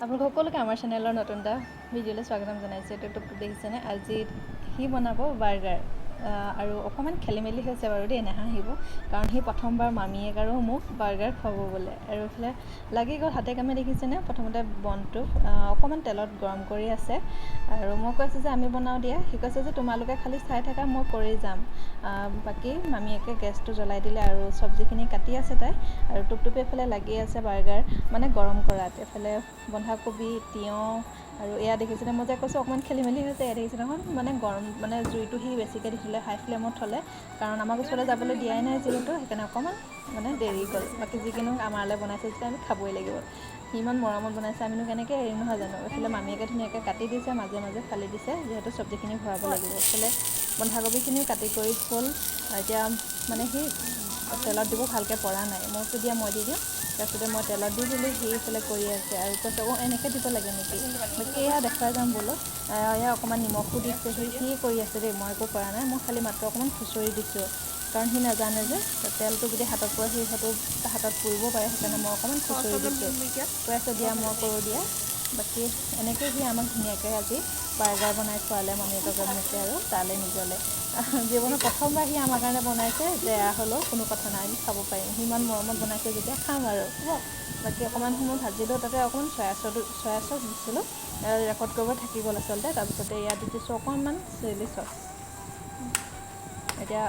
আপোনালোক সকলোকে আমাৰ চেনেলৰ নতুন এটা ভিডিঅ'লৈ স্বাগতম জনাইছোঁ। এইটো টুকটুক দেখিছেনে? আজি সি বনাব বাৰ্গাৰ আৰু অকণমান খেলি মেলি হৈছে বাৰু দেই, নাহাঁহিব, কাৰণ সি প্ৰথমবাৰ মামীয়েক আৰু মোক বাৰ্গাৰ খুৱাব বোলে। আৰু এইফালে লাগি গ'ল হাতে কামে দেখিছেনে? প্ৰথমতে বনটো অকণমান তেলত গৰম কৰি আছে আৰু মই কৈছোঁ যে আমি বনাওঁ দিয়া। সি কৈছে যে তোমালোকে খালি চাই থাকা, মই কৰি যাম। বাকী মামীয়েকে গেছটো জ্বলাই দিলে আৰু চব্জিখিনি কাটি আছে তাই, আৰু টুপটুপে এইফালে লাগি আছে বাৰ্গাৰ মানে গৰম কৰাত। এইফালে বন্ধাকবি, তিয়ঁহ আৰু এয়া দেখিছেনে? মই যে কৈছোঁ অকণমান খেলি মেলি হৈছে। এয়া দেখিছে নহয়, মানে গৰম মানে জুইটো সি বেছিকৈ দিছিলে, হাই ফ্লেমত থ'লে, কাৰণ আমাক ওচৰলৈ যাবলৈ দিয়াই নাই যিহেতু, সেইকাৰণে অকণমান মানে দেৰি হ'ল। বাকী যিকিনো আমালৈ বনাইছে যেতিয়া আমি খাবই লাগিব। সি ইমান মৰমত বনাইছে, আমিনো কেনেকৈ এৰিম নহয় জানো? এইফালে মামীয়েকে ধুনীয়াকৈ কাটি দিছে, মাজে মাজে ফালি দিছে, যিহেতু চব্জিখিনি ভৰাব লাগিব। এইফালে বন্ধাকবিখিনিও কাটি কৰি হ'ল। এতিয়া মানে সি তেলত দিব ভালকৈ পৰা নাই। মই কৈছোঁ দিয়া মই দি দিওঁ। তাৰপিছতে মই তেলত দি দিলোঁ, সি এইফালে কৰি আছে আৰু কৈছে এনেকৈ দিব লাগে নেকি? বাকী এয়া দেখুৱাই যাম বোলো। এয়া অকণমান নিমখো দিছে, সি কৰি আছে দেই, মই একো কৰা নাই। মই খালি মাত্ৰ অকণমান খুচৰি দিছোঁ, কাৰণ সি নাজানে যে তেলটো যদি হাতত পৰে সি হয়তো হাতত পুৰিব পাৰে, সেইকাৰণে মই অকণমান খুচৰি দিছোঁ। কৈ আছে দিয়া মই কৰোঁ দিয়া। বাকী এনেকৈ সি আমাক ধুনীয়াকৈ আজি বাৰ্গাৰ বনাই খোৱালে, মামীয়েককে মোকে আৰু তালৈ নিজলে। জীৱনত প্ৰথমবাৰ সি আমাৰ কাৰণে বনাইছে, বেয়া হ'লেও কোনো কথা নাই, আমি খাব পাৰিম। সি ইমান মৰমত বনাইছে যেতিয়া খাম আৰু। বাকী অকণমান সময় ভাজিলোঁ, তাতে অকণমান চয়া চচ দিছিলোঁ, ৰেকৰ্ড কৰিব থাকি গ'ল আচলতে। তাৰপিছতে ইয়াত দি দিছোঁ অকণমান চিলি চচ। এতিয়া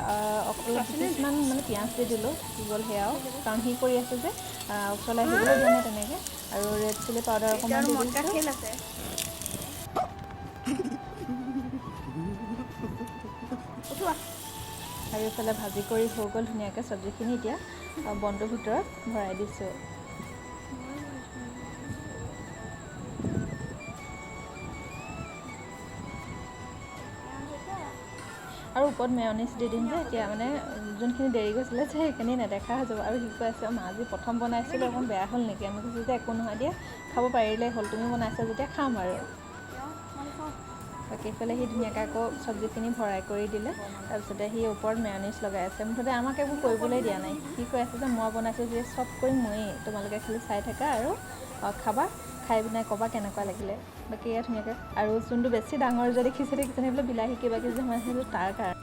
অলপ কিছুমান মানে পিঁয়াজ দি দিলোঁ, থাকি গ'ল সেয়াও, কাৰণ সি কৰি আছে যে ওচৰলৈ আহিবলৈ দিয়া নাই তেনেকৈ। আৰু ৰেড চিলি পাউডাৰ অকণমান দি দিছোঁ। আৰু এইফালে ভাজি কৰি হৈ গ'ল ধুনীয়াকৈ চব্জিখিনি। এতিয়া বনটোৰ ভিতৰত ভৰাই দিছোঁ। আৰু ওপৰত মেয়নিজ দি দিম যে, এতিয়া মানে যোনখিনি দেৰি গৈছিলে যে সেইখিনি নেদেখা হৈ যাব। আৰু সি কৈ আছে মা আজি প্ৰথম বনাইছিলোঁ, অকণ বেয়া হ'ল নেকি? আমি কৈছোঁ যে একো নহয় দিয়া, খাব পাৰিলেই হ'ল, তুমি বনাইছা যেতিয়া খাম আৰু। বাকী এইফালে সি ধুনীয়াকৈ আকৌ চব্জিখিনি ভৰাই কৰি দিলে। তাৰপিছতে সি ওপৰত মেয়নিজ লগাই আছে। মুঠতে আমাক একো কৰিবলৈ দিয়া নাই। সি কৈ আছে যে মই বনাইছোঁ যে চব কৰিম ময়েই, তোমালোকে খালি চাই থাকা আৰু খাবা, খাই পিনে ক'বা কেনেকুৱা লাগিলে। বাকী এয়া ধুনীয়াকৈ আৰু যোনটো বেছি ডাঙৰ যে দেখিছে বোলে বিলাহী কিবা কিবি সোমাইছে, সেইটো তাৰ কাৰণে।